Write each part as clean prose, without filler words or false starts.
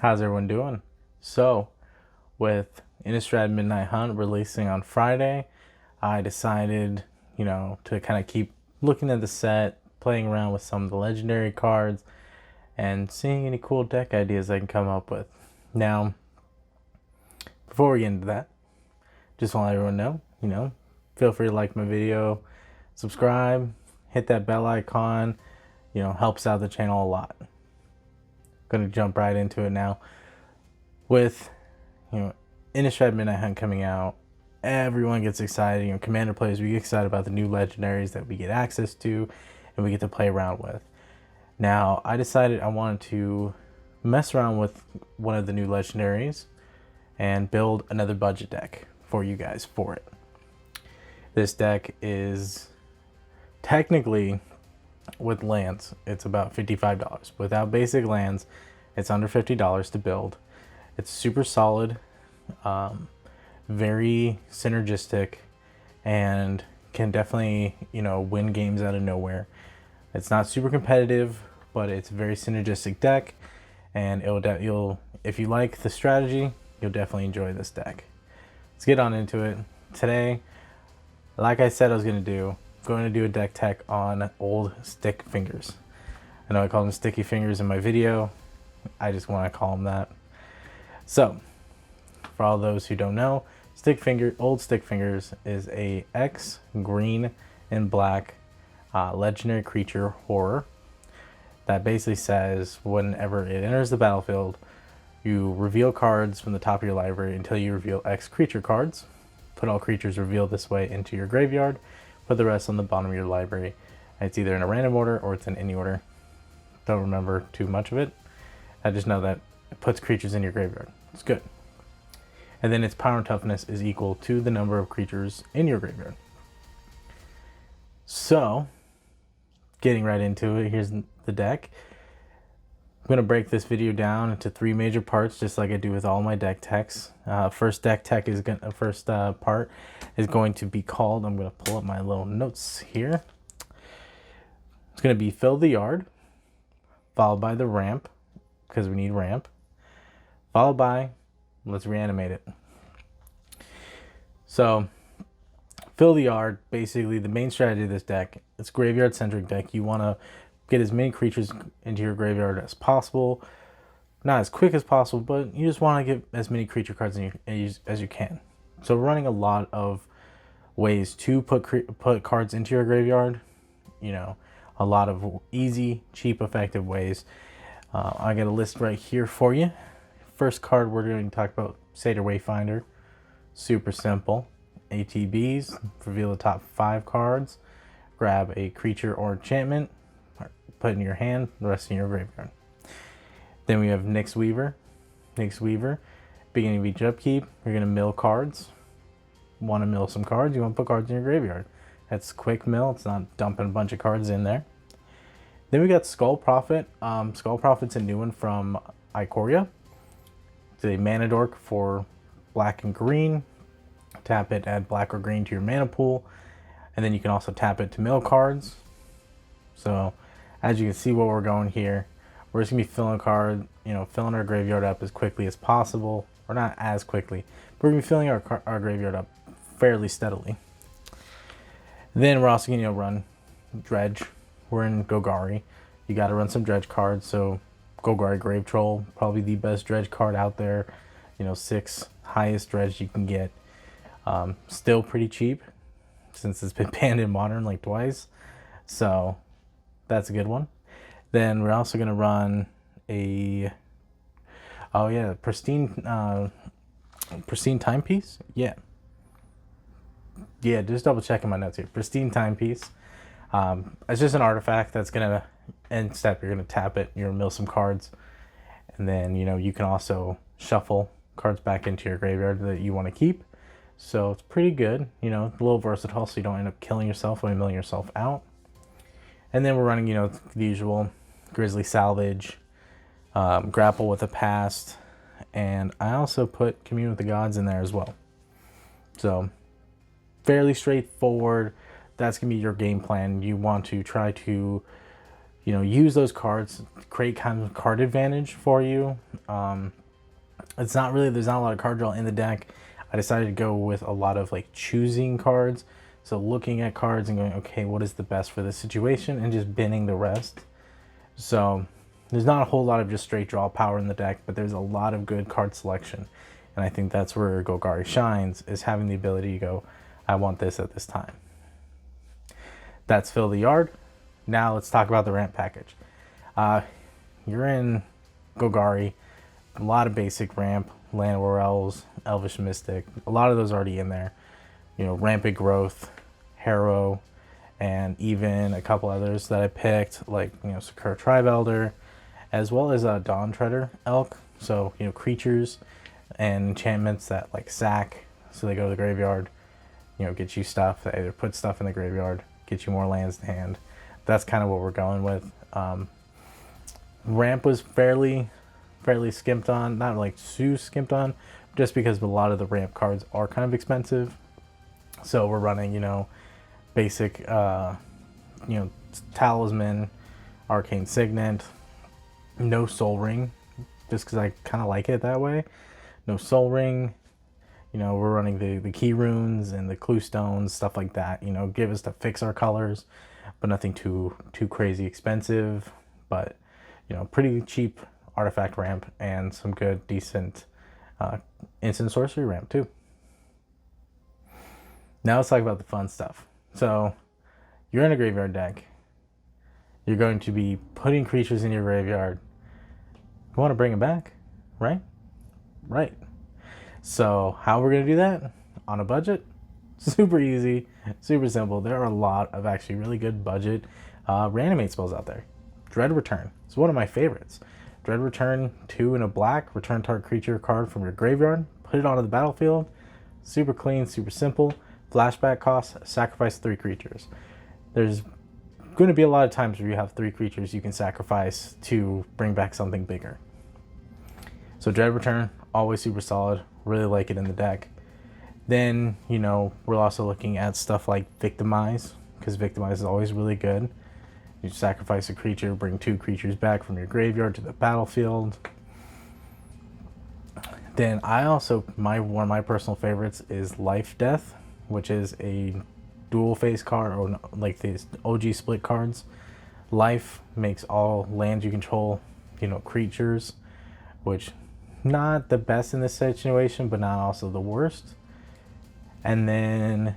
How's everyone doing? So, with Innistrad Midnight Hunt releasing on Friday, I decided, to kind of keep looking at the set, playing around with some of the legendary cards, and seeing any cool deck ideas I can come up with. Now, before we get into that, just want to let everyone know, feel free to like my video, subscribe, hit that bell icon, helps out the channel a lot. Gonna jump right into it now. With, Innistrad Midnight Hunt coming out, everyone gets excited. Commander players, we get excited about the new legendaries that we get access to and we get to play around with. Now, I decided I wanted to mess around with one of the new legendaries and build another budget deck for you guys for it. This deck is technically, with lands, it's about $55. Without basic lands, it's under $50 to build. It's super solid, very synergistic, and can definitely, win games out of nowhere. It's not super competitive, but it's a very synergistic deck, and if you like the strategy, you'll definitely enjoy this deck. Let's get on into it. Today, like I said I was going to do a deck tech on old Stickfingers. I know I called them Sticky Fingers in my video. I just want to call them that. So, for all those who don't know, old Stickfingers is a X green and black legendary creature horror that basically says whenever it enters the battlefield, you reveal cards from the top of your library until you reveal X creature cards. Put all creatures revealed this way into your graveyard. Put the rest on the bottom of your library. It's either in a random order or it's in any order. Don't remember too much of it. I just know that it puts creatures in your graveyard. It's good. And then its power and toughness is equal to the number of creatures in your graveyard. So, getting right into it, here's the deck. I'm going to break this video down into 3 major parts, just like I do with all my deck techs. First part is going to be called, I'm going to pull up my little notes here. It's going to be Fill the Yard, followed by the Ramp, because we need ramp, followed by let's reanimate it. So, Fill the Yard, basically the main strategy of this deck, it's a graveyard centric deck. You want to get as many creatures into your graveyard as possible. Not as quick as possible, but you just want to get as many creature cards as you can. So we're running a lot of ways to put cards into your graveyard. A lot of easy, cheap, effective ways. I got a list right here for you. First card we're going to talk about, Satyr Wayfinder. Super simple. ATBs, reveal the top 5 cards. Grab a creature or enchantment. Put in your hand, the rest in your graveyard. Then we have Nyx Weaver. Nyx Weaver, beginning of each upkeep, you're going to mill cards. Want to mill some cards, you want to put cards in your graveyard. That's quick mill, it's not dumping a bunch of cards in there. Then we got Skull Prophet. Skull Prophet's a new one from Ikoria. It's a mana dork for black and green. Tap it, add black or green to your mana pool. And then you can also tap it to mill cards. So, as you can see what we're going here, we're just going to be filling our graveyard up as quickly as possible. Or not as quickly, but we're going to be filling our graveyard up fairly steadily. Then we're also going to run Dredge. We're in Golgari. You got to run some Dredge cards, so Golgari Grave Troll, probably the best Dredge card out there. 6 highest Dredge you can get. Still pretty cheap, since it's been banned in Modern like twice. So, that's a good one. Then we're also going to run a... Oh yeah, Pristine Timepiece? Yeah, just double checking my notes here. Pristine Timepiece. It's just an artifact that's going to, end step, you're going to tap it, you're going to mill some cards. And then, you can also shuffle cards back into your graveyard that you want to keep. So it's pretty good, a little versatile so you don't end up killing yourself when you're milling yourself out. And then we're running, the usual Grizzly Salvage, Grapple with the Past, and I also put Commune with the Gods in there as well. So, fairly straightforward. That's going to be your game plan. You want to try to, use those cards, create kind of card advantage for you. There's not a lot of card draw in the deck. I decided to go with a lot of like choosing cards. So looking at cards and going, okay, what is the best for this situation, and just binning the rest. So there's not a whole lot of just straight draw power in the deck, but there's a lot of good card selection. And I think that's where Golgari shines, is having the ability to go, I want this at this time. That's Fill the Yard. Now let's talk about the ramp package. You're in Golgari, a lot of basic ramp, Land Elves, Elvish Mystic, a lot of those already in there. Rampant Growth, Harrow, and even a couple others that I picked, like, Sakura Tribe Elder, as well as a Dawn Treader Elk. So, creatures and enchantments that like sack, so they go to the graveyard, get you stuff, that either put stuff in the graveyard, get you more lands in hand. That's kind of what we're going with. Ramp was fairly skimped on, not like too skimped on, just because a lot of the ramp cards are kind of expensive. So we're running, basic, Talisman, Arcane Signet, no Soul Ring, just because I kind of like it that way. No Soul Ring. We're running the key runes and the clue stones, stuff like that. Give us to fix our colors, but nothing too crazy expensive. But pretty cheap artifact ramp and some good decent instant sorcery ramp too. Now let's talk about the fun stuff. So you're in a graveyard deck. You're going to be putting creatures in your graveyard. You want to bring them back, right? Right. So how we're going to do that? On a budget? Super easy, super simple. There are a lot of actually really good budget Reanimate spells out there. Dread Return is one of my favorites. Dread Return, 2 and a black. Return target creature card from your graveyard. Put it onto the battlefield. Super clean, super simple. Flashback cost, sacrifice 3 creatures. There's going to be a lot of times where you have 3 creatures you can sacrifice to bring back something bigger. So Dread Return, always super solid. Really like it in the deck. Then, we're also looking at stuff like Victimize, because Victimize is always really good. You sacrifice a creature, bring 2 creatures back from your graveyard to the battlefield. Then I also, one of my personal favorites is Life Death, which is a dual face card, or like these OG split cards. Life makes all lands you control, creatures, which not the best in this situation, but not also the worst. And then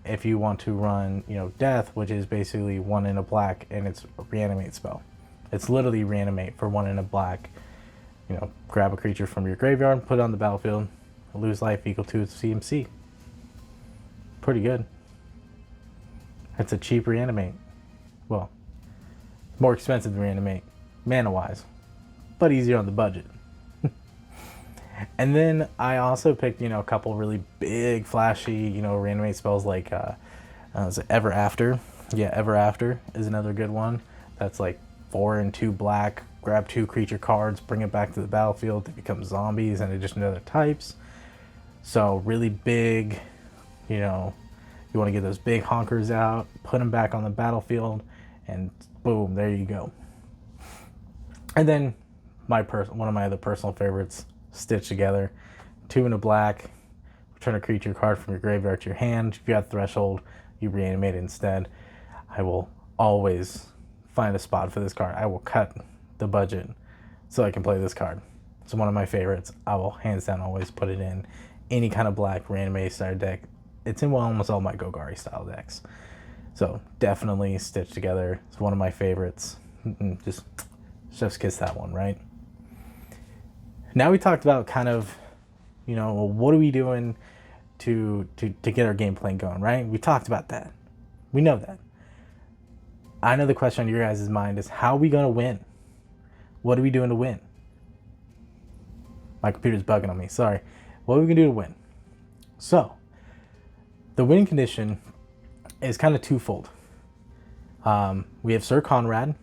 if you want to run, Death, which is basically 1 in a black, and it's a Reanimate spell. It's literally Reanimate for 1 in a black. Grab a creature from your graveyard, put it on the battlefield, lose life equal to its CMC. Pretty good. It's a cheap Reanimate. Well, more expensive than Reanimate, mana-wise, but easier on the budget. And then I also picked, a couple really big, flashy, Reanimate spells like Ever After. Yeah, Ever After is another good one. That's like 4 and 2 black. Grab 2 creature cards, bring it back to the battlefield. They become zombies in addition to other types. So really big, you want to get those big honkers out, put them back on the battlefield, and boom, there you go. And then one of my other personal favorites, Stitch Together. 2 in a black, return a creature card from your graveyard to your hand. If you have Threshold, you Reanimate it instead. I will always find a spot for this card. I will cut the budget so I can play this card. It's one of my favorites. I will hands down always put it in any kind of black Reanimate style deck. It's in almost all my Golgari style decks. So definitely Stitch Together. It's one of my favorites. Just chef's kiss that one, right? Now we talked about kind of, what are we doing to get our game plan going, right? We talked about that. We know that. I know the question on your guys' mind is, how are we going to win? What are we doing to win? My computer's bugging on me, sorry. What are we going to do to win? So, the winning condition is kind of twofold. We have Sir Conrad.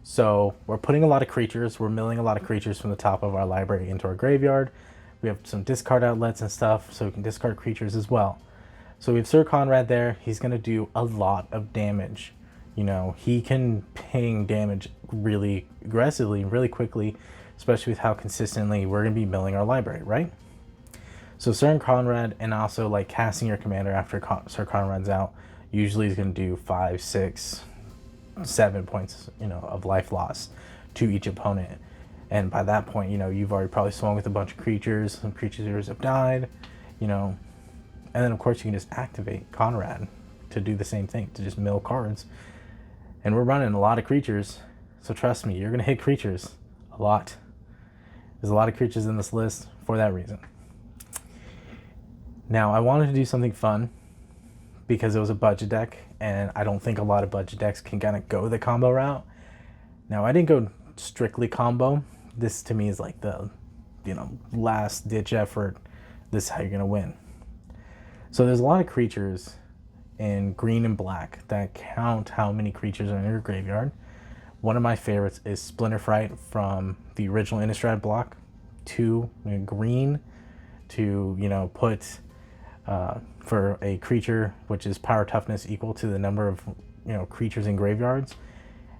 So we're putting a lot of creatures, we're milling a lot of creatures from the top of our library into our graveyard. We have some discard outlets and stuff, so we can discard creatures as well. So we have Sir Conrad there. He's going to do a lot of damage, You know, he can ping damage really aggressively, really quickly, especially with how consistently we're going to be milling our library, right? So Sir Conrad, and also like casting your commander after Sir Conrad's out, usually is going to do 5, 6, 7 points, you know, of life loss to each opponent. And by that point, you know, you've already probably swung with a bunch of creatures. Some creatures have died, you know. And then, of course, you can just activate Conrad to do the same thing, to just mill cards. And we're running a lot of creatures, so trust me, you're going to hit creatures a lot. There's a lot of creatures in this list for that reason. Now, I wanted to do something fun because it was a budget deck, and I don't think a lot of budget decks can kind of go the combo route. Now, I didn't go strictly combo. This to me is like the, you know, last ditch effort. This is how you're gonna win. So there's a lot of creatures in green and black that count how many creatures are in your graveyard. One of my favorites is Splinter Fright from the original Innistrad block. 2 green to, you know, put for a creature which is power toughness equal to the number of, you know, creatures in graveyards.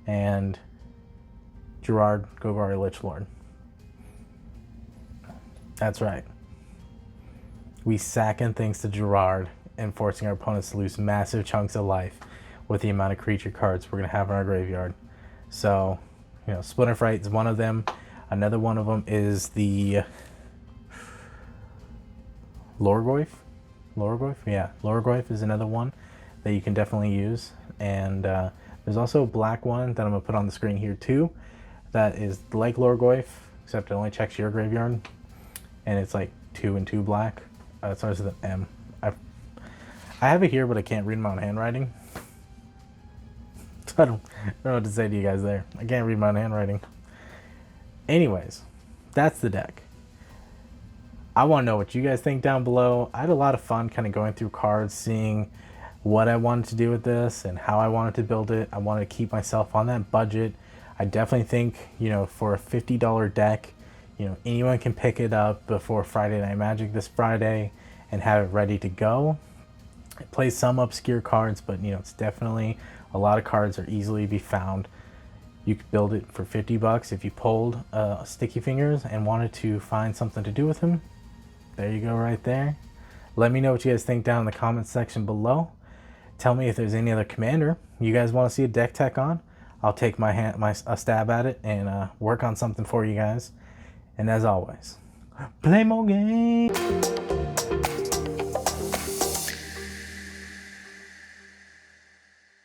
And Gerard Gogar Lich Lord. That's right. We sacking things to Gerard and forcing our opponents to lose massive chunks of life with the amount of creature cards we're going to have in our graveyard. So, you know, Splinter Fright is one of them. Another one of them is the Lorgoyf. Yeah, Lorgoyf is another one that you can definitely use. And there's also a black one that I'm going to put on the screen here too. That is like Lorgoyf, except it only checks your graveyard. And it's like 2 and 2 black. It starts with an M. I have it here, but I can't read my own handwriting. So I don't know what to say to you guys there. I can't read my own handwriting. Anyways, that's the deck. I want to know what you guys think down below. I had a lot of fun kind of going through cards, seeing what I wanted to do with this and how I wanted to build it. I wanted to keep myself on that budget. I definitely think, you know, for a $50 deck, you know, anyone can pick it up before Friday Night Magic this Friday and have it ready to go. It plays some obscure cards, but, you know, it's definitely a lot of cards are easily be found. You could build it for $50 if you pulled Stickfingers and wanted to find something to do with him. There you go right there. Let me know what you guys think down in the comments section below. Tell me if there's any other commander you guys want to see a deck tech on. I'll take a stab at it and work on something for you guys. And as always, play more games.